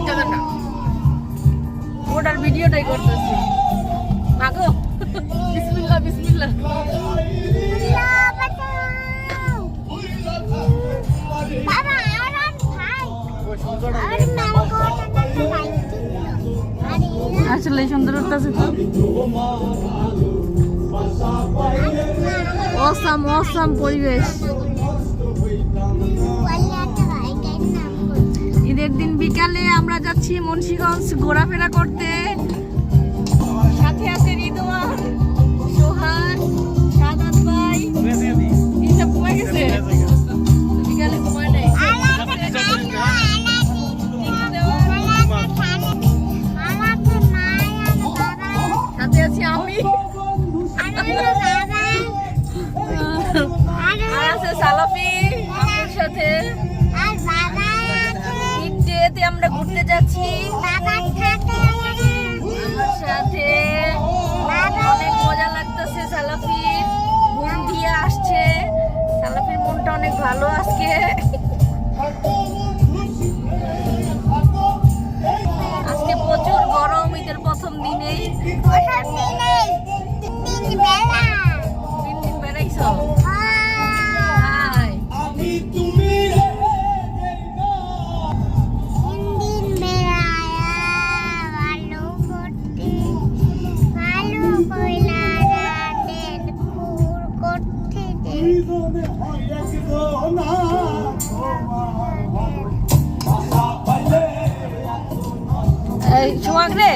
টাকা না, ওটার ভিডিওটাই করতেছি। মাগো বিসমিল্লাহ বিসমিল্লাহ। আসলে সুন্দর হচ্ছে তো, অসাম অসাম পরিবেশ। ঈদের দিন বিকালে আমরা যাচ্ছি মুন্সিগঞ্জ ঘোরাফেরা করতে। সাথে আছে রিদওয়ান, সোহান, সাদাত ভাই। এসব ঘুমাই গেছে, বিকালে ঘুমায় নাই। সাথে আছি আমি, আর আছে সালাফি আমার সাথে। ঈদে আমরা ঘুরতে যাচ্ছি আমার সাথে, অনেক মজা লাগতেছে। সালাফির ঘুম দিয়ে আসছে, সালাফির মনটা অনেক ভালো আজকে। আজকে প্রচুর গরম, ঈদের প্রথম দিনেই। 3 দিন বেড়াইছ? এই সোহাগ রে,